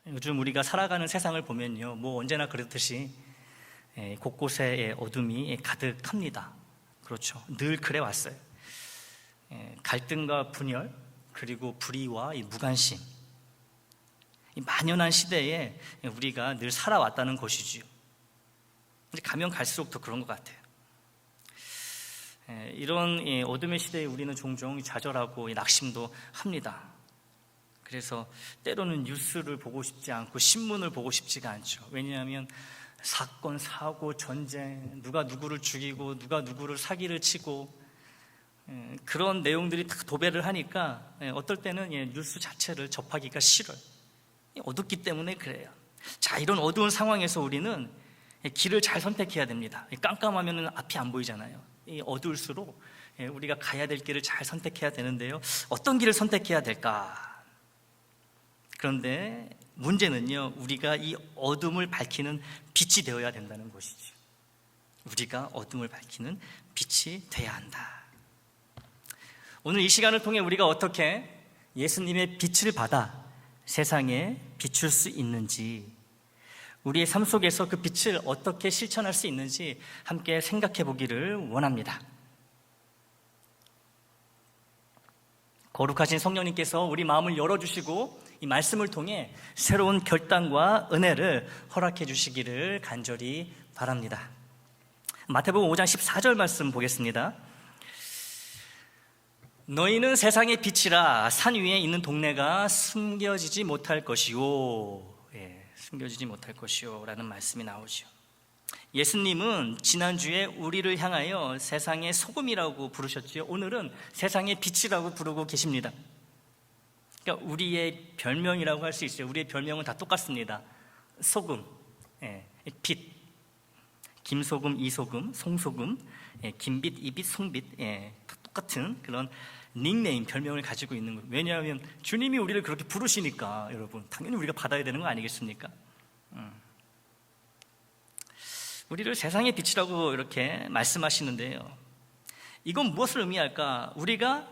요즘 우리가 살아가는 세상을 보면요, 언제나 그렇듯이 곳곳에 어둠이 가득합니다. 그렇죠. 늘 그래 왔어요. 갈등과 분열, 그리고 불의와 이 무관심, 이 만연한 시대에 우리가 늘 살아왔다는 것이지요. 가면 갈수록 더 그런 것 같아요. 이런 어둠의 시대에 우리는 종종 좌절하고 낙심도 합니다. 그래서 때로는 뉴스를 보고 싶지 않고 신문을 보고 싶지가 않죠. 왜냐하면 사건, 사고, 전쟁, 누가 누구를 죽이고 누가 누구를 사기를 치고 그런 내용들이 다 도배를 하니까 어떨 때는 뉴스 자체를 접하기가 싫어요. 어둡기 때문에 그래요. 자, 이런 어두운 상황에서 우리는 길을 잘 선택해야 됩니다. 깜깜하면 앞이 안 보이잖아요. 어두울수록 우리가 가야 될 길을 잘 선택해야 되는데요, 어떤 길을 선택해야 될까? 그런데 문제는요, 우리가 이 어둠을 밝히는 빛이 되어야 된다는 것이죠. 우리가 어둠을 밝히는 빛이 돼야 한다. 오늘 이 시간을 통해 우리가 어떻게 예수님의 빛을 받아 세상에 비출 수 있는지, 우리의 삶 속에서 그 빛을 어떻게 실천할 수 있는지 함께 생각해 보기를 원합니다. 거룩하신 성령님께서 우리 마음을 열어주시고 이 말씀을 통해 새로운 결단과 은혜를 허락해 주시기를 간절히 바랍니다. 마태복음 5장 14절 말씀 보겠습니다. 너희는 세상의 빛이라. 산 위에 있는 동네가 숨겨지지 못할 것이요. 숨겨지지 못할 것이요 라는 말씀이 나오죠. 예수님은 지난주에 우리를 향하여 세상의 소금이라고 부르셨지요. 오늘은 세상의 빛이라고 부르고 계십니다. 그러니까 우리의 별명이라고 할 수 있어요. 우리의 별명은 다 똑같습니다. 소금, 빛, 김소금, 이소금, 송소금, 김빛, 이빛, 송빛, 다 똑같은 그런 닉네임, 별명을 가지고 있는 거예요. 왜냐하면 주님이 우리를 그렇게 부르시니까 여러분, 당연히 우리가 받아야 되는 거 아니겠습니까? 우리를 세상의 빛이라고 이렇게 말씀하시는데요, 이건 무엇을 의미할까? 우리가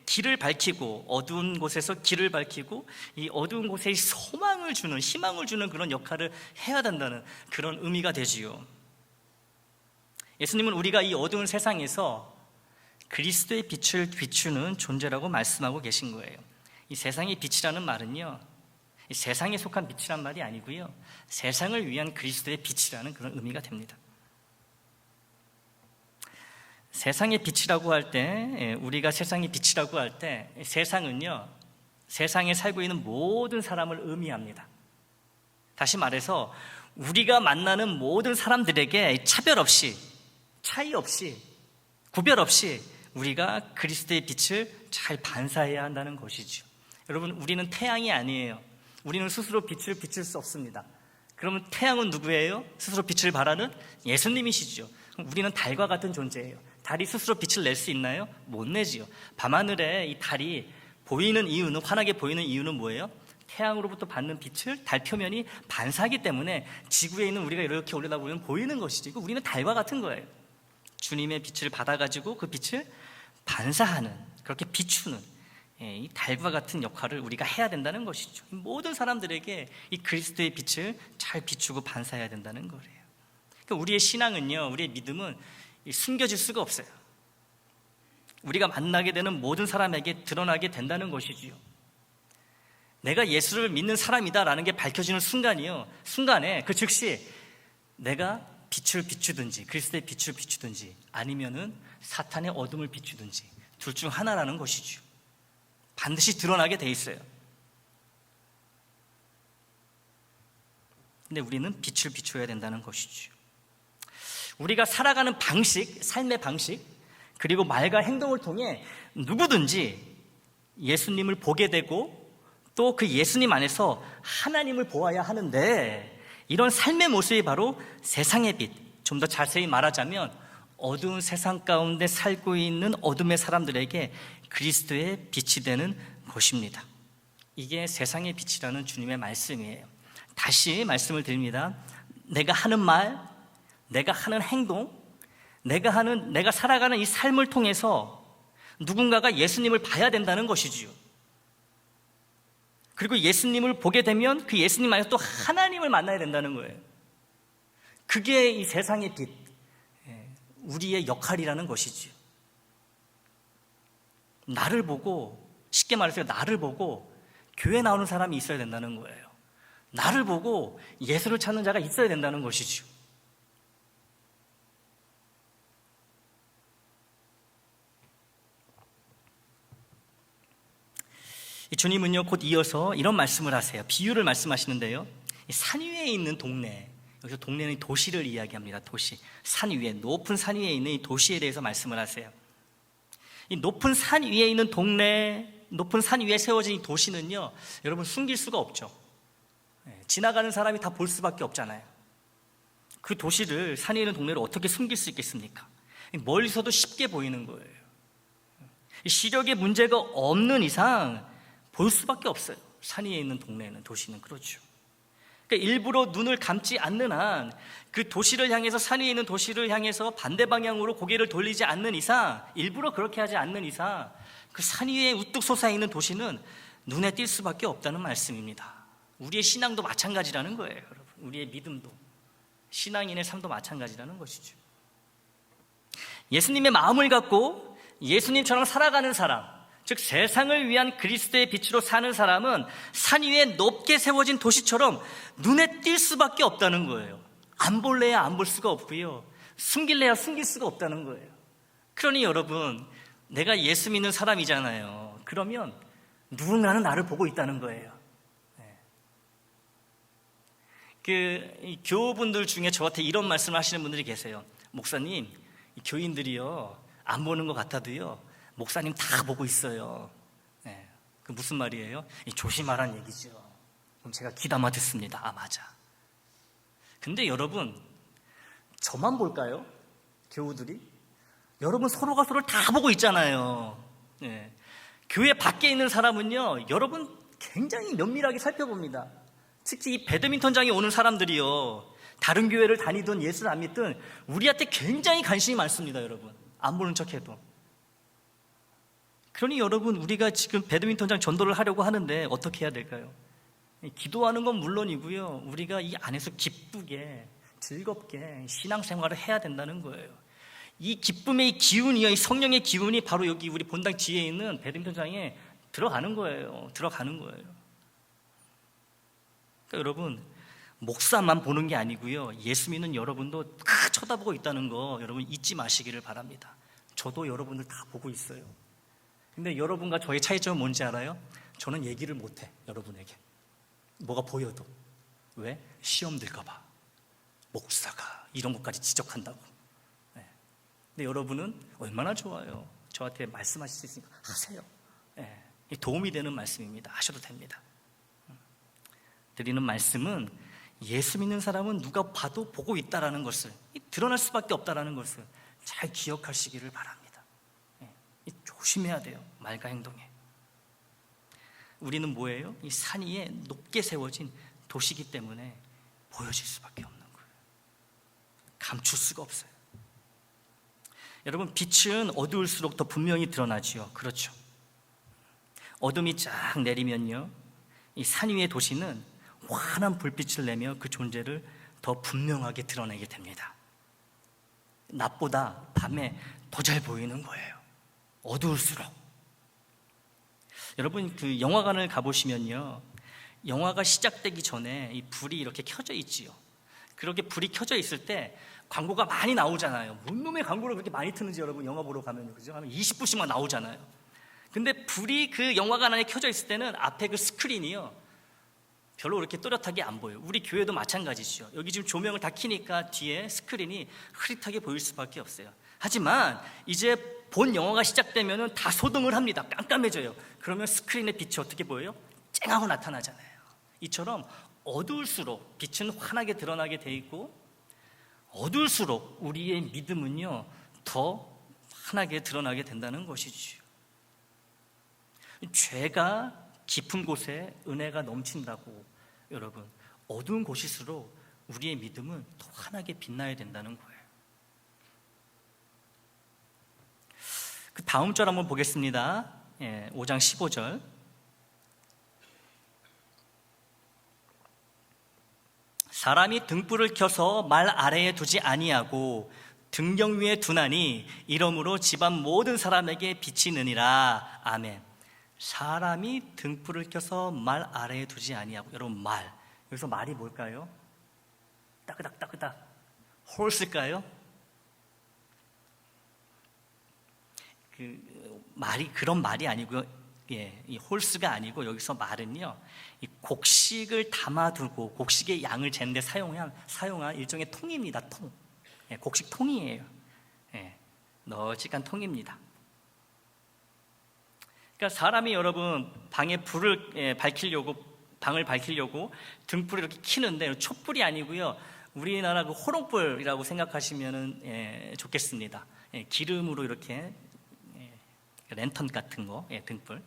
길을 밝히고, 어두운 곳에서 길을 밝히고 이 어두운 곳에 소망을 주는, 희망을 주는 그런 역할을 해야 된다는 그런 의미가 되지요. 예수님은 우리가 이 어두운 세상에서 그리스도의 빛을 비추는 존재라고 말씀하고 계신 거예요. 이 세상의 빛이라는 말은요, 이 세상에 속한 빛이란 말이 아니고요, 세상을 위한 그리스도의 빛이라는 그런 의미가 됩니다. 세상의 빛이라고 할 때, 우리가 세상의 빛이라고 할 때, 세상은요, 세상에 살고 있는 모든 사람을 의미합니다. 다시 말해서 우리가 만나는 모든 사람들에게 차별 없이, 차이 없이, 구별 없이 우리가 그리스도의 빛을 잘 반사해야 한다는 것이죠. 여러분, 우리는 태양이 아니에요. 우리는 스스로 빛을 비출 수 없습니다. 그러면 태양은 누구예요? 스스로 빛을 발하는 예수님이시죠. 우리는 달과 같은 존재예요. 달이 스스로 빛을 낼 수 있나요? 못 내지요. 밤하늘에 이 달이 보이는 이유는, 환하게 보이는 이유는 뭐예요? 태양으로부터 받는 빛을 달 표면이 반사하기 때문에 지구에 있는 우리가 이렇게 올려다보면 보이는 것이지. 우리는 달과 같은 거예요. 주님의 빛을 받아가지고 그 빛을 반사하는, 그렇게 비추는 이 달과 같은 역할을 우리가 해야 된다는 것이죠. 모든 사람들에게 이 그리스도의 빛을 잘 비추고 반사해야 된다는 거예요. 그러니까 우리의 신앙은요, 우리의 믿음은 숨겨질 수가 없어요. 우리가 만나게 되는 모든 사람에게 드러나게 된다는 것이지요. 내가 예수를 믿는 사람이다라는 게 밝혀지는 순간에 그 즉시 내가 빛을 비추든지, 그리스도의 빛을 비추든지, 아니면은 사탄의 어둠을 비추든지, 둘 중 하나라는 것이죠. 반드시 드러나게 돼 있어요. 근데 우리는 빛을 비춰야 된다는 것이죠. 우리가 살아가는 방식, 삶의 방식, 그리고 말과 행동을 통해 누구든지 예수님을 보게 되고 또 그 예수님 안에서 하나님을 보아야 하는데, 이런 삶의 모습이 바로 세상의 빛, 좀 더 자세히 말하자면 어두운 세상 가운데 살고 있는 어둠의 사람들에게 그리스도의 빛이 되는 것입니다. 이게 세상의 빛이라는 주님의 말씀이에요. 다시 말씀을 드립니다. 내가 하는 말, 내가 하는 행동, 내가 살아가는 이 삶을 통해서 누군가가 예수님을 봐야 된다는 것이지요. 그리고 예수님을 보게 되면 그 예수님 안에서 또 하나님을 만나야 된다는 거예요. 그게 이 세상의 빛, 우리의 역할이라는 것이지요. 나를 보고, 쉽게 말해서 나를 보고 교회 나오는 사람이 있어야 된다는 거예요. 나를 보고 예수를 찾는 자가 있어야 된다는 것이죠. 주님은요, 곧 이어서 이런 말씀을 하세요. 비유를 말씀하시는데요, 산 위에 있는 동네, 여기서 동네는 도시를 이야기합니다. 도시, 산 위에, 높은 산 위에 있는 이 도시에 대해서 말씀을 하세요. 이 높은 산 위에 있는 동네, 높은 산 위에 세워진 이 도시는요, 여러분 숨길 수가 없죠. 지나가는 사람이 다 볼 수밖에 없잖아요. 그 도시를, 산 위에 있는 동네를 어떻게 숨길 수 있겠습니까? 멀리서도 쉽게 보이는 거예요. 시력에 문제가 없는 이상 볼 수밖에 없어요. 산 위에 있는 동네는, 도시는 그렇죠. 그러니까 일부러 눈을 감지 않는 한 그 도시를 향해서, 산 위에 있는 도시를 향해서 반대 방향으로 고개를 돌리지 않는 이상, 일부러 그렇게 하지 않는 이상 그 산 위에 우뚝 솟아있는 도시는 눈에 띌 수밖에 없다는 말씀입니다. 우리의 신앙도 마찬가지라는 거예요, 여러분. 우리의 믿음도, 신앙인의 삶도 마찬가지라는 것이죠. 예수님의 마음을 갖고 예수님처럼 살아가는 사람, 즉 세상을 위한 그리스도의 빛으로 사는 사람은 산 위에 높게 세워진 도시처럼 눈에 띌 수밖에 없다는 거예요. 안 볼래야 안 볼 수가 없고요, 숨길래야 숨길 수가 없다는 거예요. 그러니 여러분, 내가 예수 믿는 사람이잖아요. 그러면 누군가는 나를 보고 있다는 거예요. 이 교우분들 중에 저한테 이런 말씀을 하시는 분들이 계세요. 목사님, 이 교인들이요, 안 보는 것 같아도요, 목사님 다 보고 있어요. 그 무슨 말이에요? 조심하라는 얘기죠. 그럼 제가 귀담아 듣습니다. 아, 맞아. 근데 여러분, 저만 볼까요? 교우들이? 여러분 서로가 서로를 다 보고 있잖아요. 교회 밖에 있는 사람은요, 여러분 굉장히 면밀하게 살펴봅니다. 특히 이 배드민턴장에 오는 사람들이요, 다른 교회를 다니든 예수를 안 믿든 우리한테 굉장히 관심이 많습니다. 여러분, 안 보는 척해도. 그러니 여러분, 우리가 지금 배드민턴장 전도를 하려고 하는데 어떻게 해야 될까요? 기도하는 건 물론이고요, 우리가 이 안에서 기쁘게 즐겁게 신앙생활을 해야 된다는 거예요. 이 기쁨의 기운이요, 이 성령의 기운이 바로 여기 우리 본당 뒤에 있는 배드민턴장에 들어가는 거예요. 들어가는 거예요. 그러니까 여러분, 목사만 보는 게 아니고요, 예수 믿는 여러분도 다 쳐다보고 있다는 거 여러분 잊지 마시기를 바랍니다. 저도 여러분들 다 보고 있어요. 근데 여러분과 저의 차이점은 뭔지 알아요? 저는 얘기를 못해, 여러분에게. 뭐가 보여도. 왜? 시험 들까 봐. 목사가 이런 것까지 지적한다고. 근데 여러분은 얼마나 좋아요. 저한테 말씀하실 수 있으니까 하세요. 도움이 되는 말씀입니다. 하셔도 됩니다. 드리는 말씀은, 예수 믿는 사람은 누가 봐도 보고 있다라는 것을, 드러날 수밖에 없다라는 것을 잘 기억하시기를 바랍니다. 조심해야 돼요, 말과 행동에. 우리는 뭐예요? 이 산 위에 높게 세워진 도시이기 때문에 보여질 수밖에 없는 거예요. 감출 수가 없어요. 여러분, 빛은 어두울수록 더 분명히 드러나지요. 그렇죠. 어둠이 쫙 내리면요, 이 산 위의 도시는 환한 불빛을 내며 그 존재를 더 분명하게 드러내게 됩니다. 낮보다 밤에 더 잘 보이는 거예요, 어두울수록. 여러분, 그 영화관을 가보시면요, 영화가 시작되기 전에 이 불이 이렇게 켜져 있지요. 그렇게 불이 켜져 있을 때 광고가 많이 나오잖아요. 뭔 놈의 광고를 그렇게 많이 트는지 여러분, 영화 보러 가면요, 그죠? 하면 20분씩만 나오잖아요. 근데 불이 그 영화관 안에 켜져 있을 때는 앞에 그 스크린이요, 별로 그렇게 또렷하게 안 보여요. 우리 교회도 마찬가지죠. 여기 지금 조명을 다 켜니까 뒤에 스크린이 흐릿하게 보일 수밖에 없어요. 하지만 이제 본 영화가 시작되면 다 소등을 합니다. 깜깜해져요. 그러면 스크린의 빛이 어떻게 보여요? 쨍하고 나타나잖아요. 이처럼 어두울수록 빛은 환하게 드러나게 돼 있고, 어두울수록 우리의 믿음은요, 더 환하게 드러나게 된다는 것이죠. 죄가 깊은 곳에 은혜가 넘친다고, 여러분, 어두운 곳일수록 우리의 믿음은 더 환하게 빛나야 된다는 거예요. 그 다음 절 한번 보겠습니다. 5장 15절. 사람이 등불을 켜서 말 아래에 두지 아니하고 등경 위에 두나니 이러므로 집안 모든 사람에게 비치느니라. 아멘. 사람이 등불을 켜서 말 아래에 두지 아니하고. 여러분, 말, 여기서 말이 뭘까요? 따그닥 홀스일까요? 말이 그런 말이 아니고요. 이 홀스가 아니고 여기서 말은요, 이 곡식을 담아두고 곡식의 양을 재는데 사용한 일종의 통입니다. 통. 곡식 통이에요. 널찍한 통입니다. 그러니까 사람이 여러분 방에 방을 밝히려고 등불을 이렇게 켜는데 촛불이 아니고요, 우리나라 그 호롱불이라고 생각하시면 좋겠습니다. 기름으로 이렇게 랜턴 같은 거, 등불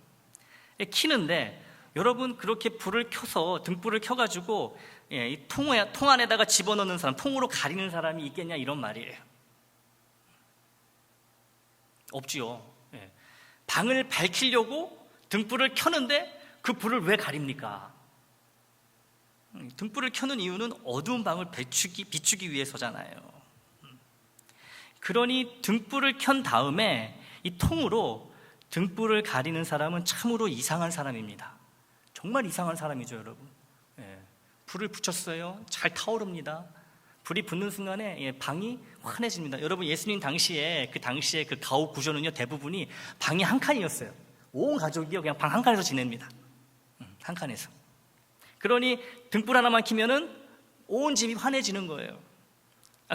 켜는데, 여러분 그렇게 불을 켜서 등불을 켜가지고 이 통 안에다가 집어넣는 사람, 통으로 가리는 사람이 있겠냐, 이런 말이에요. 없지요. 방을 밝히려고 등불을 켜는데 그 불을 왜 가립니까? 등불을 켜는 이유는 어두운 방을 비추기 위해서잖아요. 그러니 등불을 켠 다음에 이 통으로 등불을 가리는 사람은 참으로 이상한 사람입니다. 정말 이상한 사람이죠, 여러분. 불을 붙였어요. 잘 타오릅니다. 불이 붙는 순간에 방이 환해집니다. 여러분, 예수님 당시에 그 가옥 구조는요, 대부분이 방이 한 칸이었어요. 온 가족이요, 그냥 방 한 칸에서 지냅니다. 한 칸에서. 그러니 등불 하나만 켜면은 온 집이 환해지는 거예요.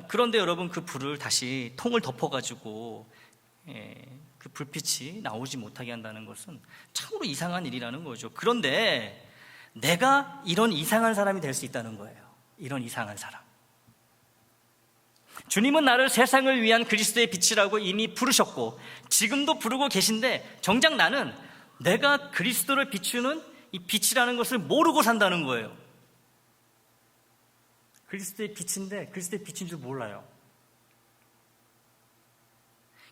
그런데 여러분, 그 불을 다시 통을 덮어가지고 그 불빛이 나오지 못하게 한다는 것은 참으로 이상한 일이라는 거죠. 그런데 내가 이런 이상한 사람이 될 수 있다는 거예요. 이런 이상한 사람. 주님은 나를 세상을 위한 그리스도의 빛이라고 이미 부르셨고 지금도 부르고 계신데, 정작 나는 내가 그리스도를 비추는 이 빛이라는 것을 모르고 산다는 거예요. 그리스도의 빛인데 그리스도의 빛인 줄 몰라요.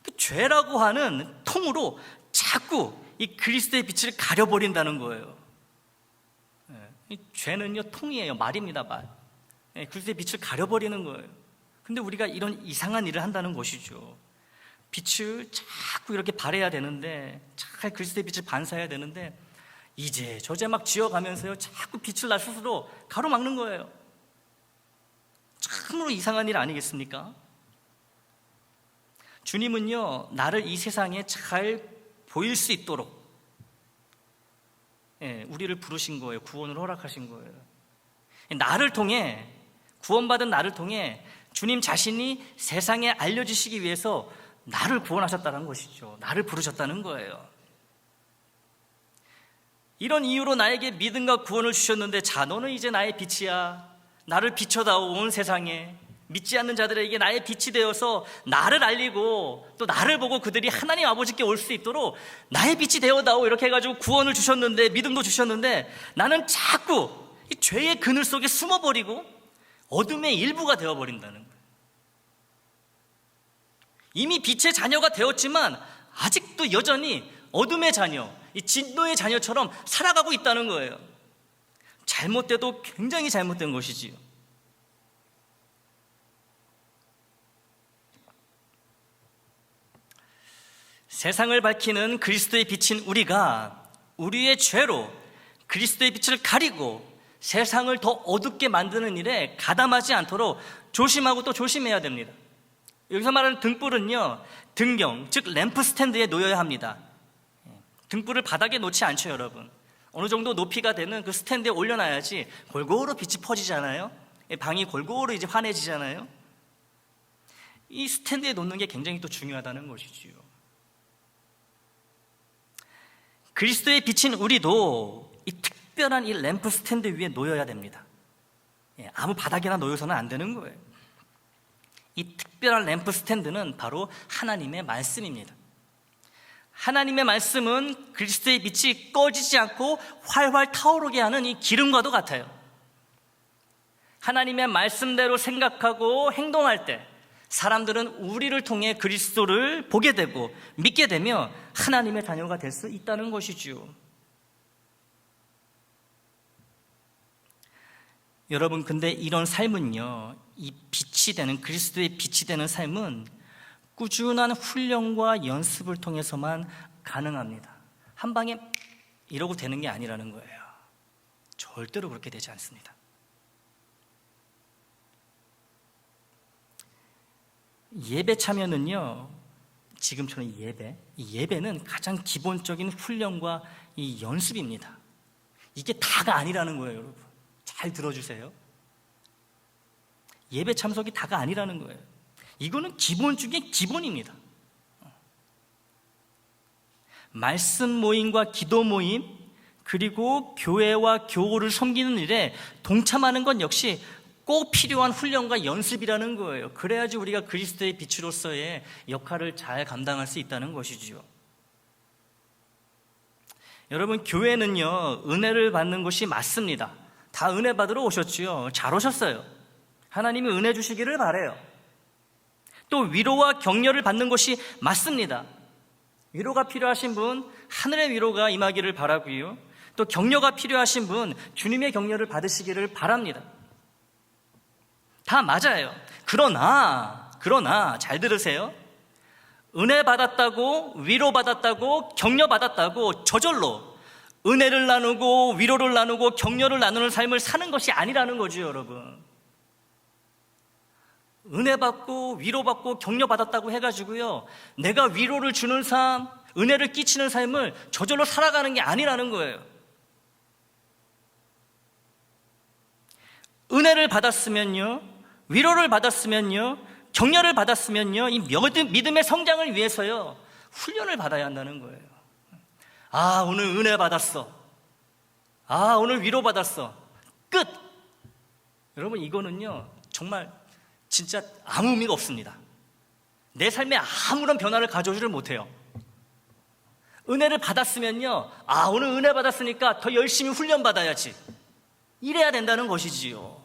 그 죄라고 하는 통으로 자꾸 이 그리스도의 빛을 가려버린다는 거예요. 이 죄는요, 통이에요. 말입니다, 말. 그리스도의 빛을 가려버리는 거예요. 근데 우리가 이런 이상한 일을 한다는 것이죠. 빛을 자꾸 이렇게 발해야 되는데, 잘 그리스도의 빛을 반사해야 되는데, 이제 저제 막 지어가면서요, 자꾸 빛을 나 스스로 가로막는 거예요. 참으로 이상한 일 아니겠습니까? 주님은요, 나를 이 세상에 잘 보일 수 있도록 우리를 부르신 거예요. 구원을 허락하신 거예요. 나를 통해, 구원받은 나를 통해 주님 자신이 세상에 알려주시기 위해서 나를 구원하셨다는 것이죠. 나를 부르셨다는 거예요. 이런 이유로 나에게 믿음과 구원을 주셨는데, 자, 너는 이제 나의 빛이야. 나를 비춰다오. 온 세상에 믿지 않는 자들에게 나의 빛이 되어서 나를 알리고 또 나를 보고 그들이 하나님 아버지께 올 수 있도록 나의 빛이 되어다오. 이렇게 해가지고 구원을 주셨는데, 믿음도 주셨는데, 나는 자꾸 이 죄의 그늘 속에 숨어버리고 어둠의 일부가 되어버린다는 거예요. 이미 빛의 자녀가 되었지만 아직도 여전히 어둠의 자녀, 이 진노의 자녀처럼 살아가고 있다는 거예요. 잘못돼도 굉장히 잘못된 것이지요. 세상을 밝히는 그리스도의 빛인 우리가 우리의 죄로 그리스도의 빛을 가리고 세상을 더 어둡게 만드는 일에 가담하지 않도록 조심하고 또 조심해야 됩니다. 여기서 말하는 등불은요, 등경, 즉 램프 스탠드에 놓여야 합니다. 등불을 바닥에 놓지 않죠, 여러분. 어느 정도 높이가 되는 그 스탠드에 올려놔야지 골고루 빛이 퍼지잖아요. 방이 골고루 이제 환해지잖아요. 이 스탠드에 놓는 게 굉장히 또 중요하다는 것이지요. 그리스도의 빛인 우리도 이 특별한 이 램프 스탠드 위에 놓여야 됩니다. 아무 바닥에나 놓여서는 안 되는 거예요. 이 특별한 램프 스탠드는 바로 하나님의 말씀입니다. 하나님의 말씀은 그리스도의 빛이 꺼지지 않고 활활 타오르게 하는 이 기름과도 같아요. 하나님의 말씀대로 생각하고 행동할 때 사람들은 우리를 통해 그리스도를 보게 되고 믿게 되며 하나님의 자녀가 될 수 있다는 것이지요. 여러분, 근데 이런 삶은요, 이 빛이 되는, 그리스도의 빛이 되는 삶은 꾸준한 훈련과 연습을 통해서만 가능합니다. 한 방에 이러고 되는 게 아니라는 거예요. 절대로 그렇게 되지 않습니다. 예배 참여는요, 지금처럼 이 예배는 가장 기본적인 훈련과 이 연습입니다. 이게 다가 아니라는 거예요, 여러분. 잘 들어주세요. 예배 참석이 다가 아니라는 거예요. 이거는 기본 중에 기본입니다. 말씀 모임과 기도 모임, 그리고 교회와 교우를 섬기는 일에 동참하는 건 역시 꼭 필요한 훈련과 연습이라는 거예요. 그래야지 우리가 그리스도의 빛으로서의 역할을 잘 감당할 수 있다는 것이지요. 여러분, 교회는요, 은혜를 받는 곳이 맞습니다. 다 은혜 받으러 오셨지요. 잘 오셨어요. 하나님이 은혜 주시기를 바라요. 또 위로와 격려를 받는 것이 맞습니다. 위로가 필요하신 분, 하늘의 위로가 임하기를 바라고요. 또 격려가 필요하신 분, 주님의 격려를 받으시기를 바랍니다. 다 맞아요. 그러나 잘 들으세요. 은혜 받았다고, 위로 받았다고, 격려 받았다고 저절로 은혜를 나누고 위로를 나누고 격려를 나누는 삶을 사는 것이 아니라는 거죠, 여러분. 은혜 받고 위로 받고 격려 받았다고 해가지고요, 내가 위로를 주는 삶, 은혜를 끼치는 삶을 저절로 살아가는 게 아니라는 거예요. 은혜를 받았으면요, 위로를 받았으면요, 격려를 받았으면요, 이 믿음의 성장을 위해서요, 훈련을 받아야 한다는 거예요. 아, 오늘 은혜 받았어. 아, 오늘 위로 받았어. 끝! 여러분, 이거는요, 정말 진짜 아무 의미가 없습니다. 내 삶에 아무런 변화를 가져오지를 못해요. 은혜를 받았으면요, 아, 오늘 은혜 받았으니까 더 열심히 훈련 받아야지. 이래야 된다는 것이지요.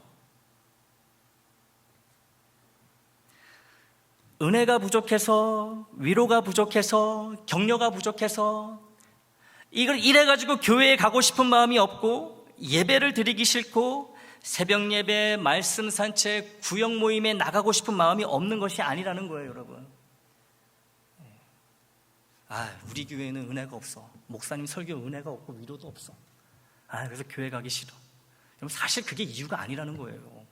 은혜가 부족해서, 위로가 부족해서, 격려가 부족해서, 이걸 이래가지고 교회에 가고 싶은 마음이 없고, 예배를 드리기 싫고, 새벽 예배, 말씀 산책, 구역 모임에 나가고 싶은 마음이 없는 것이 아니라는 거예요, 여러분. 아, 우리 교회는 은혜가 없어. 목사님 설교 은혜가 없고 위로도 없어. 아, 그래서 교회 가기 싫어. 여러분, 사실 그게 이유가 아니라는 거예요.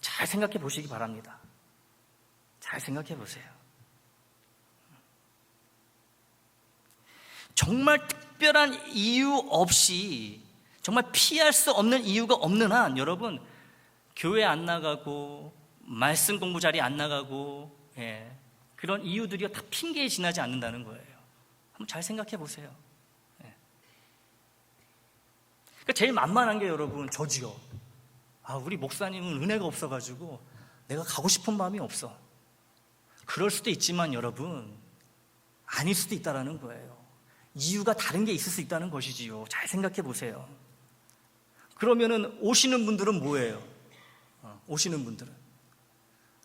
잘 생각해 보시기 바랍니다. 잘 생각해 보세요. 정말 특별한 이유 없이, 정말 피할 수 없는 이유가 없는 한, 여러분, 교회 안 나가고 말씀 공부 자리 안 나가고, 그런 이유들이 다 핑계에 지나지 않는다는 거예요. 한번 잘 생각해 보세요. 그러니까 제일 만만한 게, 여러분, 저지요. 아, 우리 목사님은 은혜가 없어가지고 내가 가고 싶은 마음이 없어. 그럴 수도 있지만, 여러분, 아닐 수도 있다는 거예요. 이유가 다른 게 있을 수 있다는 것이지요. 잘 생각해 보세요. 그러면은 오시는 분들은 뭐예요? 오시는 분들은,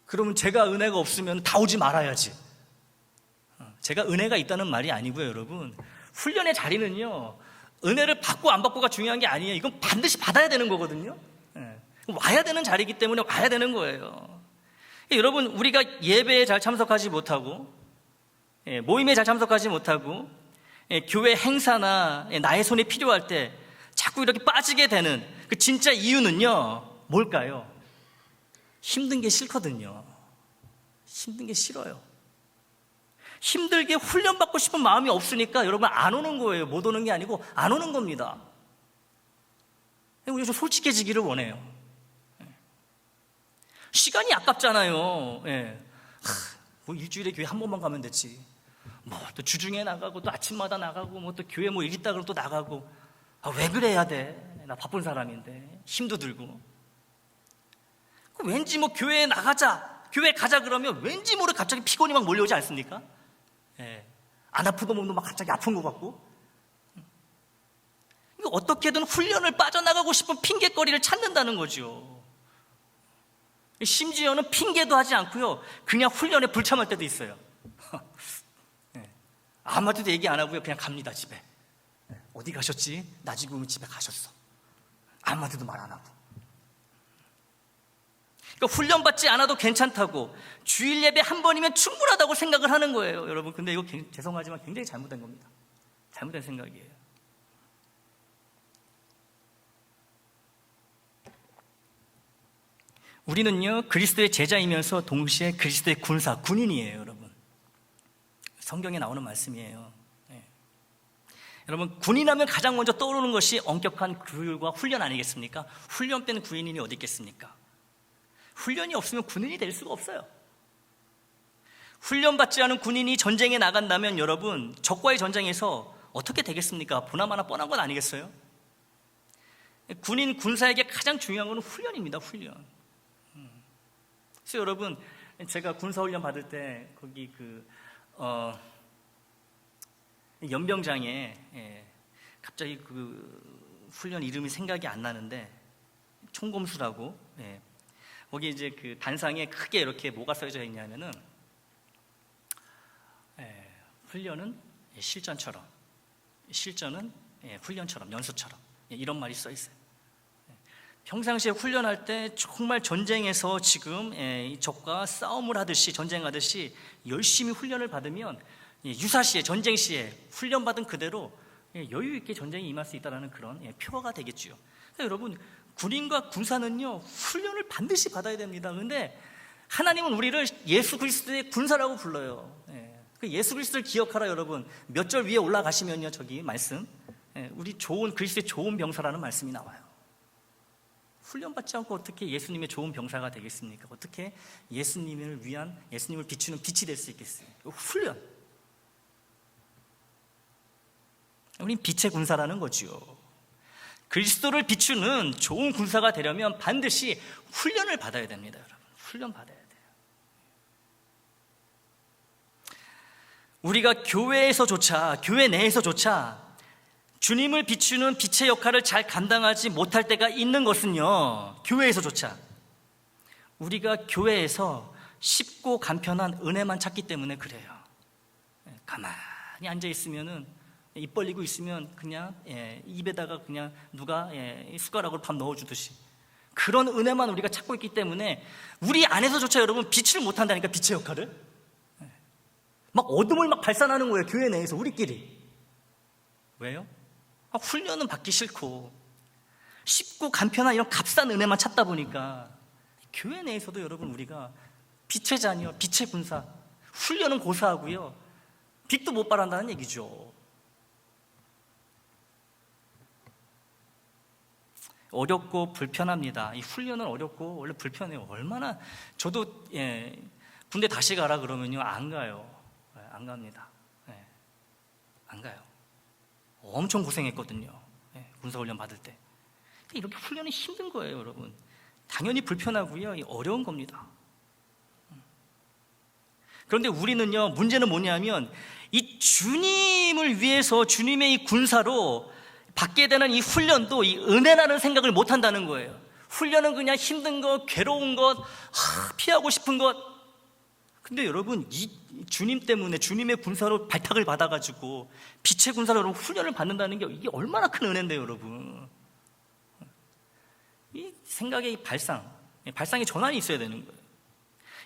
그러면 제가 은혜가 없으면 다 오지 말아야지. 제가 은혜가 있다는 말이 아니고요, 여러분. 훈련의 자리는요, 은혜를 받고 안 받고가 중요한 게 아니에요. 이건 반드시 받아야 되는 거거든요. 와야 되는 자리이기 때문에 와야 되는 거예요. 여러분, 우리가 예배에 잘 참석하지 못하고, 모임에 잘 참석하지 못하고, 교회 행사나 나의 손이 필요할 때 자꾸 이렇게 빠지게 되는 그 진짜 이유는요, 뭘까요? 힘든 게 싫거든요. 힘든 게 싫어요. 힘들게 훈련받고 싶은 마음이 없으니까 여러분 안 오는 거예요. 못 오는 게 아니고 안 오는 겁니다. 우리가 좀 솔직해지기를 원해요. 시간이 아깝잖아요. 뭐 일주일에 교회 한 번만 가면 됐지. 뭐 또 주중에 나가고 또 아침마다 나가고 뭐 또 교회 뭐 일 있다 그러면 또 나가고. 아, 왜 그래야 돼? 나 바쁜 사람인데 힘도 들고. 왠지 뭐 교회에 나가자, 교회 가자 그러면 왠지 모르게 갑자기 피곤이 막 몰려오지 않습니까? 안 아프던 몸도 막 갑자기 아픈 것 같고. 이거 어떻게든 훈련을 빠져나가고 싶은 핑계거리를 찾는다는 거죠. 심지어는 핑계도 하지 않고요, 그냥 훈련에 불참할 때도 있어요. 아무한테도 얘기 안 하고요, 그냥 갑니다. 집에. 어디 가셨지? 나 지금 집에 가셨어. 아무한테도 말 안 하고. 그러니까 훈련받지 않아도 괜찮다고, 주일 예배 한 번이면 충분하다고 생각을 하는 거예요, 여러분. 근데 이거 죄송하지만 굉장히 잘못된 겁니다. 잘못된 생각이에요. 우리는요, 그리스도의 제자이면서 동시에 그리스도의 군인이에요, 여러분. 성경에 나오는 말씀이에요. 네. 여러분, 군인하면 가장 먼저 떠오르는 것이 엄격한 교육과 훈련 아니겠습니까? 훈련 빼는 군인이 어디 있겠습니까? 훈련이 없으면 군인이 될 수가 없어요. 훈련받지 않은 군인이 전쟁에 나간다면 여러분, 적과의 전쟁에서 어떻게 되겠습니까? 보나마나 뻔한 건 아니겠어요? 군인, 군사에게 가장 중요한 건 훈련입니다, 훈련. 그래서 여러분, 제가 군사훈련 받을 때 거기 연병장에 갑자기 그 훈련 이름이 생각이 안 나는데, 총검수라고, 거기 이제 그 단상에 크게 이렇게 뭐가 써져 있냐면은, 훈련은 실전처럼, 실전은 훈련처럼, 연수처럼, 이런 말이 써 있어요. 평상시에 훈련할 때 정말 전쟁에서 지금 이 적과 싸움을 하듯이, 전쟁하듯이 열심히 훈련을 받으면 유사시에, 전쟁 시에 훈련받은 그대로 여유 있게 전쟁에 임할 수 있다는 그런 표어가 되겠죠. 여러분, 군인과 군사는요, 훈련을 반드시 받아야 됩니다. 그런데 하나님은 우리를 예수 그리스도의 군사라고 불러요. 그 예수 그리스도를 기억하라. 여러분, 몇 절 위에 올라가시면요, 저기 말씀, 우리 좋은 그리스도의 좋은 병사라는 말씀이 나와요. 훈련받지 않고 어떻게 예수님의 좋은 병사가 되겠습니까? 어떻게 예수님을 위한, 예수님을 비추는 빛이 될 수 있겠어요? 훈련. 우린 빛의 군사라는 거죠. 그리스도를 비추는 좋은 군사가 되려면 반드시 훈련을 받아야 됩니다, 여러분. 훈련 받아야 돼요. 우리가 교회에서조차, 교회 내에서조차 주님을 비추는 빛의 역할을 잘 감당하지 못할 때가 있는 것은요, 교회에서조차 우리가 교회에서 쉽고 간편한 은혜만 찾기 때문에 그래요. 가만히 앉아 있으면은, 입 벌리고 있으면 그냥 입에다가 그냥 누가 숟가락으로 밥 넣어주듯이 그런 은혜만 우리가 찾고 있기 때문에 우리 안에서조차 여러분 빛을 못한다니까, 빛의 역할을. 막 어둠을 막 발산하는 거예요, 교회 내에서 우리끼리. 왜요? 훈련은 받기 싫고 쉽고 간편한 이런 값싼 은혜만 찾다 보니까 교회 내에서도 여러분 우리가 빛의 자녀, 빛의 군사, 훈련은 고사하고요, 빛도 못 발한다는 얘기죠. 어렵고 불편합니다. 이 훈련은 어렵고 원래 불편해요. 얼마나, 저도 군대 다시 가라 그러면요, 안 가요. 안 갑니다. 안 가요. 엄청 고생했거든요, 군사훈련 받을 때. 이렇게 훈련이 힘든 거예요, 여러분. 당연히 불편하고요, 어려운 겁니다. 그런데 우리는요, 문제는 뭐냐면 이 주님을 위해서, 주님의 이 군사로 받게 되는 이 훈련도 이 은혜라는 생각을 못 한다는 거예요. 훈련은 그냥 힘든 것, 괴로운 것, 피하고 싶은 것. 근데 여러분, 이 주님 때문에, 주님의 군사로 발탁을 받아가지고 빛의 군사로 여러분 훈련을 받는다는 게 이게 얼마나 큰 은혜인데요, 여러분. 이 생각의 발상의 전환이 있어야 되는 거예요.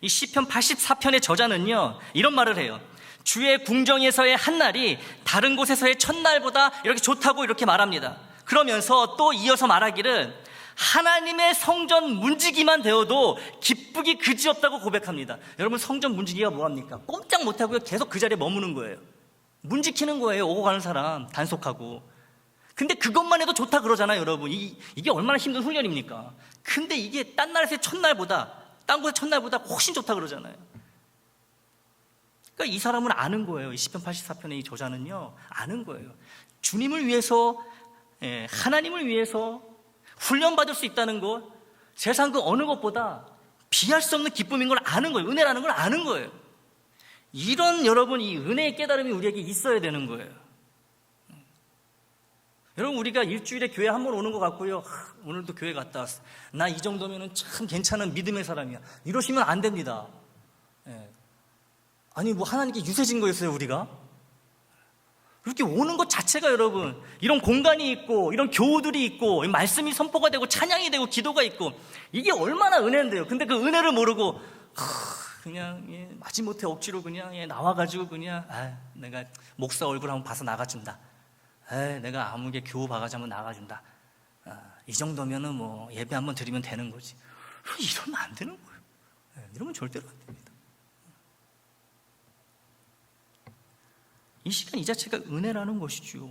이 시편 84편의 저자는요, 이런 말을 해요. 주의 궁정에서의 한날이 다른 곳에서의 첫날보다 이렇게 좋다고 이렇게 말합니다. 그러면서 또 이어서 말하기를 하나님의 성전 문지기만 되어도 기쁘기 그지없다고 고백합니다. 여러분, 성전 문지기가 뭐합니까? 꼼짝 못하고요, 계속 그 자리에 머무는 거예요. 문 지키는 거예요, 오고 가는 사람 단속하고. 근데 그것만 해도 좋다 그러잖아요, 여러분. 이게 얼마나 힘든 훈련입니까? 근데 이게 딴 나라에서의 첫날보다, 딴 곳의 첫날보다 훨씬 좋다 그러잖아요. 그러니까 이 사람은 아는 거예요. 이 시편 84편의 이 저자는요, 아는 거예요. 주님을 위해서, 하나님을 위해서 훈련받을 수 있다는 것, 세상 그 어느 것보다 비할 수 없는 기쁨인 걸 아는 거예요. 은혜라는 걸 아는 거예요. 이런 여러분, 이 은혜의 깨달음이 우리에게 있어야 되는 거예요. 여러분, 우리가 일주일에 교회 한 번 오는 것 같고요, 오늘도 교회 갔다 왔어, 나 이 정도면 참 괜찮은 믿음의 사람이야, 이러시면 안 됩니다. 아니 뭐 하나님께 유세진 거였어요, 우리가? 이렇게 오는 것 자체가 여러분, 이런 공간이 있고 이런 교우들이 있고 말씀이 선포가 되고 찬양이 되고 기도가 있고, 이게 얼마나 은혜인데요. 근데 그 은혜를 모르고 그냥 마지못해 억지로 그냥 나와가지고 그냥 내가 목사 얼굴 한번 봐서 나가준다, 내가 아무개 교우 봐가지고 한번 나가준다, 이 정도면은 뭐 예배 한번 드리면 되는 거지. 이러면 안 되는 거예요. 이러면 절대로 안 됩니다. 이 시간 이 자체가 은혜라는 것이죠.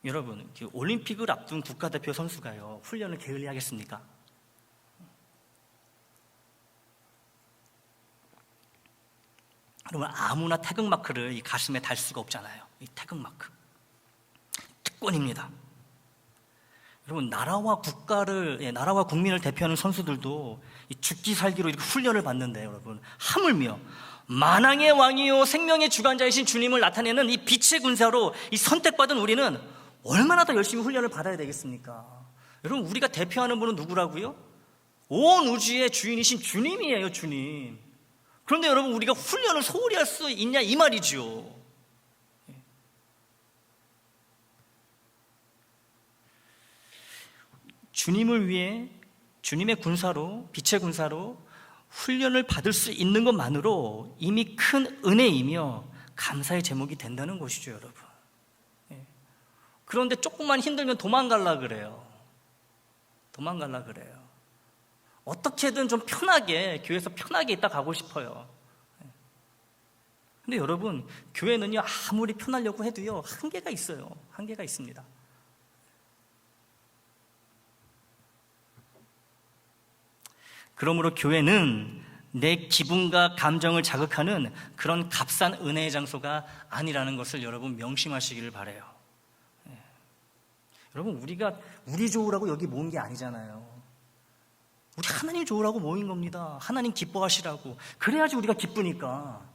여러분, 올림픽을 앞둔 국가대표 선수가요, 훈련을 게을리하겠습니까? 여러분, 아무나 태극마크를 이 가슴에 달 수가 없잖아요. 이 태극마크 특권입니다. 여러분, 나라와 국가를, 나라와 국민을 대표하는 선수들도 이 죽기 살기로 이렇게 훈련을 받는데, 여러분, 하물며 만왕의 왕이요 생명의 주관자이신 주님을 나타내는 이 빛의 군사로 이 선택받은 우리는 얼마나 더 열심히 훈련을 받아야 되겠습니까? 여러분, 우리가 대표하는 분은 누구라고요? 온 우주의 주인이신 주님이에요, 주님. 그런데 여러분, 우리가 훈련을 소홀히 할 수 있냐 이 말이죠. 주님을 위해 주님의 군사로, 빛의 군사로 훈련을 받을 수 있는 것만으로 이미 큰 은혜이며 감사의 제목이 된다는 것이죠, 여러분. 그런데 조금만 힘들면 도망갈라 그래요. 도망갈라 그래요. 어떻게든 좀 편하게, 교회에서 편하게 있다 가고 싶어요. 근데 여러분, 교회는요, 아무리 편하려고 해도요, 한계가 있어요. 한계가 있습니다. 그러므로 교회는 내 기분과 감정을 자극하는 그런 값싼 은혜의 장소가 아니라는 것을 여러분 명심하시기를 바라요. 여러분, 우리가 우리 좋으라고 여기 모인 게 아니잖아요. 우리 하나님 좋으라고 모인 겁니다. 하나님 기뻐하시라고. 그래야지 우리가 기쁘니까.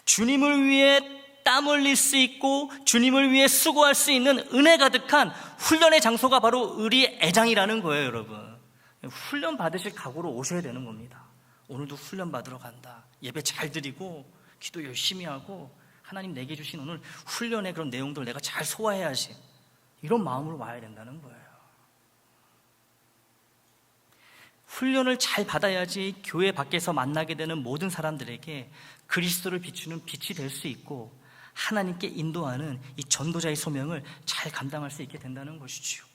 주님을 위해 땀 흘릴 수 있고 주님을 위해 수고할 수 있는 은혜 가득한 훈련의 장소가 바로 우리 애장이라는 거예요, 여러분. 훈련 받으실 각오로 오셔야 되는 겁니다. 오늘도 훈련 받으러 간다. 예배 잘 드리고 기도 열심히 하고 하나님 내게 주신 오늘 훈련의 그런 내용들 내가 잘 소화해야지, 이런 마음으로 와야 된다는 거예요. 훈련을 잘 받아야지 교회 밖에서 만나게 되는 모든 사람들에게 그리스도를 비추는 빛이 될 수 있고 하나님께 인도하는 이 전도자의 소명을 잘 감당할 수 있게 된다는 것이지요.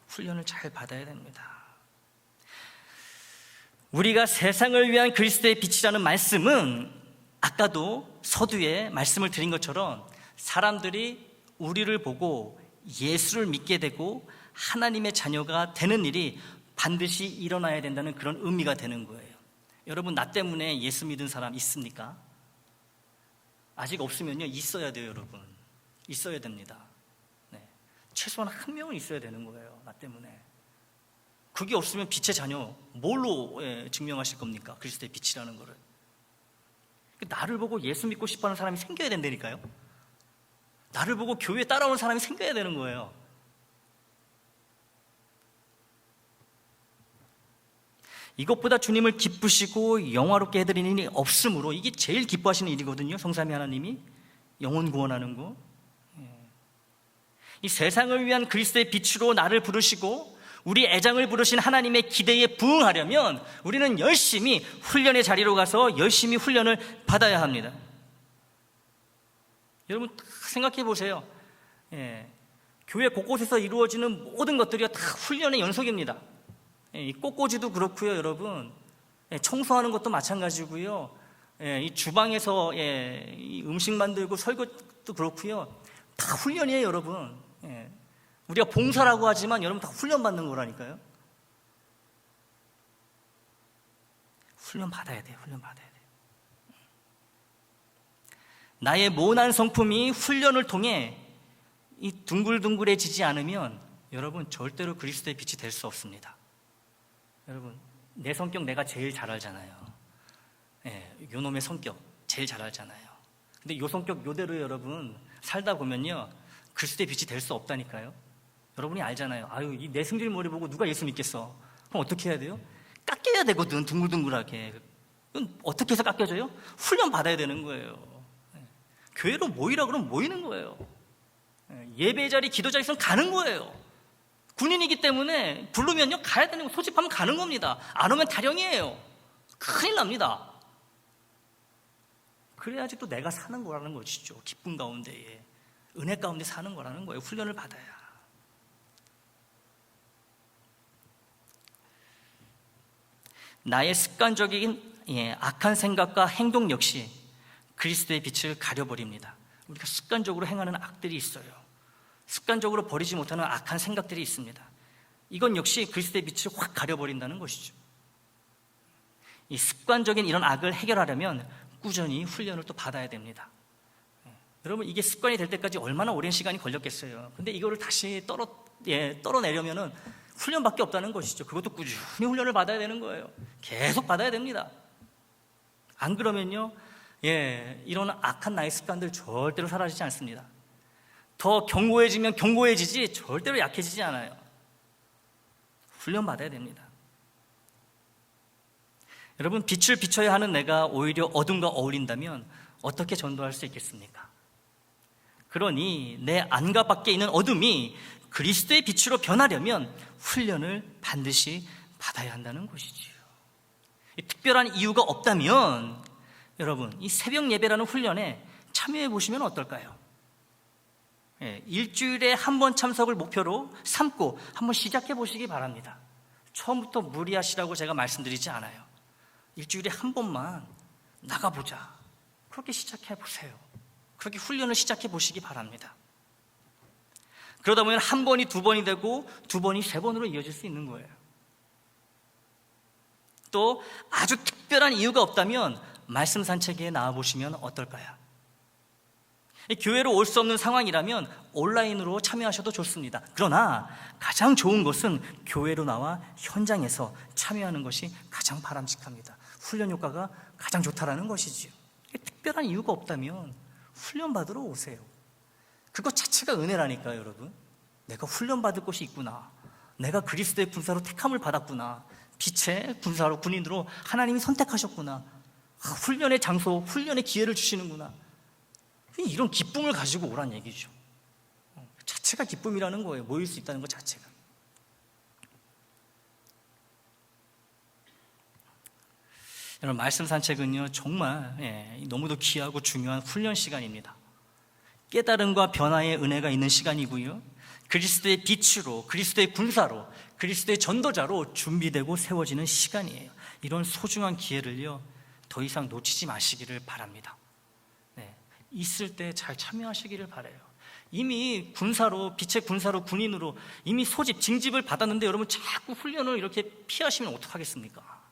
훈련을 잘 받아야 됩니다. 우리가 세상을 위한 그리스도의 빛이라는 말씀은 아까도 서두에 말씀을 드린 것처럼 사람들이 우리를 보고 예수를 믿게 되고 하나님의 자녀가 되는 일이 반드시 일어나야 된다는 그런 의미가 되는 거예요. 여러분, 나 때문에 예수 믿은 사람 있습니까? 아직 없으면요, 있어야 돼요, 여러분. 있어야 됩니다. 최소한 한 명은 있어야 되는 거예요, 나 때문에. 그게 없으면 빛의 자녀 뭘로 증명하실 겁니까? 그리스도의 빛이라는 거를. 나를 보고 예수 믿고 싶어하는 사람이 생겨야 된다니까요. 나를 보고 교회에 따라오는 사람이 생겨야 되는 거예요. 이것보다 주님을 기쁘시고 영화롭게 해드리는 일이 없으므로 이게 제일 기뻐하시는 일이거든요. 성삼위 하나님이 영혼 구원하는 거. 이 세상을 위한 그리스도의 빛으로 나를 부르시고 우리 애장을 부르신 하나님의 기대에 부응하려면 우리는 열심히 훈련의 자리로 가서 열심히 훈련을 받아야 합니다. 여러분 생각해 보세요. 교회 곳곳에서 이루어지는 모든 것들이 다 훈련의 연속입니다. 이 꽃꽂이도 그렇고요, 여러분. 청소하는 것도 마찬가지고요. 이 주방에서 이 음식 만들고 설거지도 그렇고요. 다 훈련이에요, 여러분. 우리가 봉사라고 하지만 여러분 다 훈련받는 거라니까요. 훈련 받아야 돼요. 훈련 받아야 돼요. 나의 모난 성품이 훈련을 통해 이 둥글둥글해지지 않으면 여러분 절대로 그리스도의 빛이 될 수 없습니다. 여러분, 내 성격 내가 제일 잘 알잖아요. 요 놈의 성격 제일 잘 알잖아요. 근데 요 성격 요대로 여러분 살다 보면요, 그리스도의 빛이 될 수 없다니까요. 여러분이 알잖아요. 아유, 이 내 승질머리 보고 누가 예수 믿겠어. 그럼 어떻게 해야 돼요? 깎여야 되거든, 둥글둥글하게. 그건 어떻게 해서 깎여져요? 훈련 받아야 되는 거예요. 교회로 모이라 그러면 모이는 거예요. 예배 자리, 기도 자리 있으면 가는 거예요. 군인이기 때문에 부르면요 가야 되는 거, 소집하면 가는 겁니다. 안 오면 타령이에요. 큰일 납니다. 그래야지 또 내가 사는 거라는 것이죠. 기쁨 가운데에, 은혜 가운데 사는 거라는 거예요. 훈련을 받아야. 나의 습관적인 악한 생각과 행동 역시 그리스도의 빛을 가려버립니다. 우리가 습관적으로 행하는 악들이 있어요. 습관적으로 버리지 못하는 악한 생각들이 있습니다. 이건 역시 그리스도의 빛을 확 가려버린다는 것이죠. 이 습관적인 이런 악을 해결하려면 꾸준히 훈련을 또 받아야 됩니다. 여러분, 이게 습관이 될 때까지 얼마나 오랜 시간이 걸렸겠어요. 근데 이거를 다시 떨어내려면은 훈련밖에 없다는 것이죠. 그것도 꾸준히 훈련을 받아야 되는 거예요. 계속 받아야 됩니다. 안 그러면요, 이런 악한 나의 습관들 절대로 사라지지 않습니다. 더 견고해지면 견고해지지 절대로 약해지지 않아요. 훈련 받아야 됩니다. 여러분, 빛을 비춰야 하는 내가 오히려 어둠과 어울린다면 어떻게 전도할 수 있겠습니까? 그러니 내 안과 밖에 있는 어둠이 그리스도의 빛으로 변하려면 훈련을 반드시 받아야 한다는 것이지요. 특별한 이유가 없다면 여러분, 이 새벽 예배라는 훈련에 참여해 보시면 어떨까요? 일주일에 한 번 참석을 목표로 삼고 한번 시작해 보시기 바랍니다. 처음부터 무리하시라고 제가 말씀드리지 않아요. 일주일에 한 번만 나가보자, 그렇게 시작해 보세요. 그렇게 훈련을 시작해 보시기 바랍니다. 그러다 보면 한 번이 두 번이 되고 두 번이 세 번으로 이어질 수 있는 거예요. 또 아주 특별한 이유가 없다면 말씀 산책에 나와보시면 어떨까요? 교회로 올 수 없는 상황이라면 온라인으로 참여하셔도 좋습니다. 그러나 가장 좋은 것은 교회로 나와 현장에서 참여하는 것이 가장 바람직합니다. 훈련 효과가 가장 좋다라는 것이지요. 특별한 이유가 없다면 훈련 받으러 오세요. 그것 자체가 은혜라니까요, 여러분. 내가 훈련 받을 것이 있구나, 내가 그리스도의 군사로 택함을 받았구나, 빛의 군사로, 군인으로 하나님이 선택하셨구나, 훈련의 장소, 훈련의 기회를 주시는구나, 이런 기쁨을 가지고 오란 얘기죠. 자체가 기쁨이라는 거예요. 모일 수 있다는 것 자체가. 여러분, 말씀 산책은요 정말 너무도 귀하고 중요한 훈련 시간입니다. 깨달음과 변화의 은혜가 있는 시간이고요, 그리스도의 빛으로, 그리스도의 군사로, 그리스도의 전도자로 준비되고 세워지는 시간이에요. 이런 소중한 기회를요 더 이상 놓치지 마시기를 바랍니다. 있을 때 잘 참여하시기를 바라요. 이미 군사로, 빛의 군사로, 군인으로 이미 소집, 징집을 받았는데 여러분 자꾸 훈련을 이렇게 피하시면 어떡하겠습니까?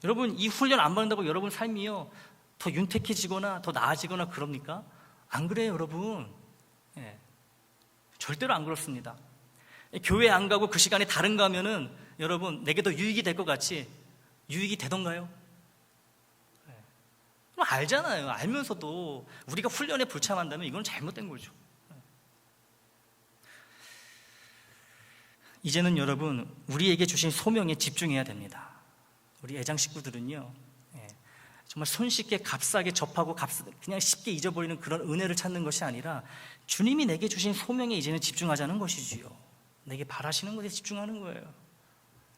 여러분, 이 훈련 안 받는다고 여러분 삶이요 더 윤택해지거나 더 나아지거나 그럽니까? 안 그래요, 여러분. 절대로 안 그렇습니다. 교회 안 가고 그 시간에 다른 거 하면은 여러분 내게 더 유익이 될 것 같이 유익이 되던가요? 알잖아요. 알면서도 우리가 훈련에 불참한다면 이건 잘못된 거죠. 이제는 여러분 우리에게 주신 소명에 집중해야 됩니다. 우리 애장 식구들은요 정말 손쉽게 값싸게 접하고 그냥 쉽게 잊어버리는 그런 은혜를 찾는 것이 아니라 주님이 내게 주신 소명에 이제는 집중하자는 것이지요. 내게 바라시는 것에 집중하는 거예요.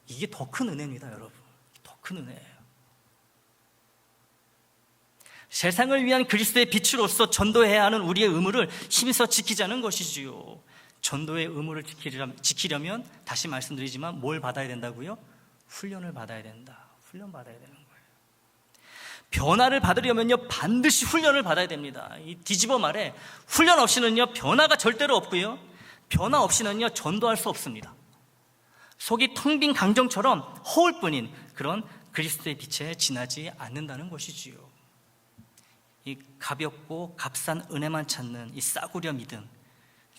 이게 더 큰 은혜입니다, 여러분. 더 큰 은혜예요. 세상을 위한 그리스도의 빛으로서 전도해야 하는 우리의 의무를 힘써 지키자는 것이지요. 전도의 의무를 지키려면 다시 말씀드리지만 뭘 받아야 된다고요? 훈련을 받아야 된다. 훈련 받아야 되는 거예요. 변화를 받으려면요 반드시 훈련을 받아야 됩니다. 이 뒤집어 말해 훈련 없이는요 변화가 절대로 없고요, 변화 없이는요 전도할 수 없습니다. 속이 텅 빈 강정처럼 허울 뿐인 그런 그리스도의 빛에 지나지 않는다는 것이지요. 이 가볍고 값싼 은혜만 찾는 이 싸구려 믿음,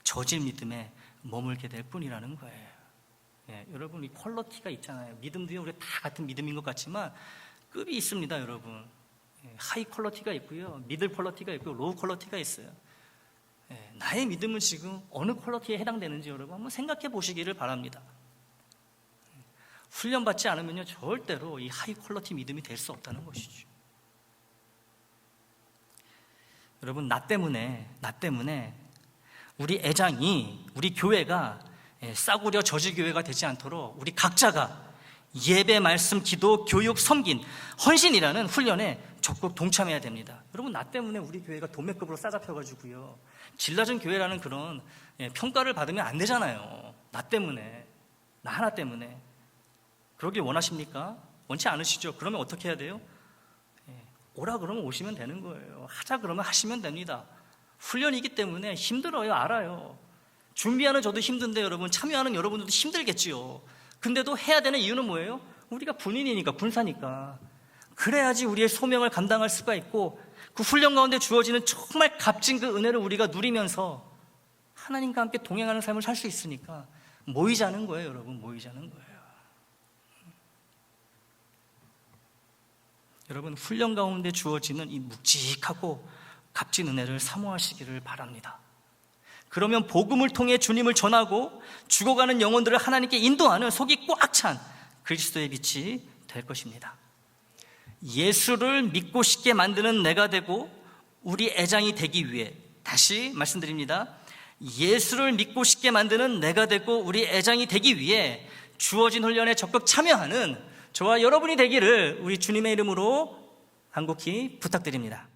저질 믿음에 머물게 될 뿐이라는 거예요. 여러분, 이 퀄리티가 있잖아요. 믿음도요 우리 다 같은 믿음인 것 같지만 급이 있습니다, 여러분. 하이 퀄리티가 있고요, 미들 퀄리티가 있고, 로우 퀄리티가 있어요. 나의 믿음은 지금 어느 퀄리티에 해당되는지 여러분 한번 생각해 보시기를 바랍니다. 훈련받지 않으면요 절대로 이 하이 퀄리티 믿음이 될 수 없다는 것이죠. 여러분, 나 때문에 우리 애장이, 우리 교회가 싸구려 저지교회가 되지 않도록 우리 각자가 예배, 말씀, 기도, 교육, 섬긴, 헌신이라는 훈련에 적극 동참해야 됩니다. 여러분, 나 때문에 우리 교회가 도매급으로 싸잡혀가지고요 질 낮은 교회라는 그런 평가를 받으면 안 되잖아요. 나 때문에, 나 하나 때문에. 그러길 원하십니까? 원치 않으시죠? 그러면 어떻게 해야 돼요? 오라 그러면 오시면 되는 거예요. 하자 그러면 하시면 됩니다. 훈련이기 때문에 힘들어요. 알아요. 준비하는 저도 힘든데 여러분, 참여하는 여러분들도 힘들겠지요. 근데도 해야 되는 이유는 뭐예요? 우리가 군인이니까, 군사니까. 그래야지 우리의 소명을 감당할 수가 있고, 그 훈련 가운데 주어지는 정말 값진 그 은혜를 우리가 누리면서 하나님과 함께 동행하는 삶을 살 수 있으니까 모이자는 거예요. 여러분, 모이자는 거예요. 여러분, 훈련 가운데 주어지는 이 묵직하고 값진 은혜를 사모하시기를 바랍니다. 그러면 복음을 통해 주님을 전하고 죽어가는 영혼들을 하나님께 인도하는 속이 꽉 찬 그리스도의 빛이 될 것입니다. 예수를 믿고 싶게 만드는 내가 되고 우리 애장이 되기 위해, 다시 말씀드립니다. 예수를 믿고 싶게 만드는 내가 되고 우리 애장이 되기 위해 주어진 훈련에 적극 참여하는 저와 여러분이 되기를 우리 주님의 이름으로 간곡히 부탁드립니다.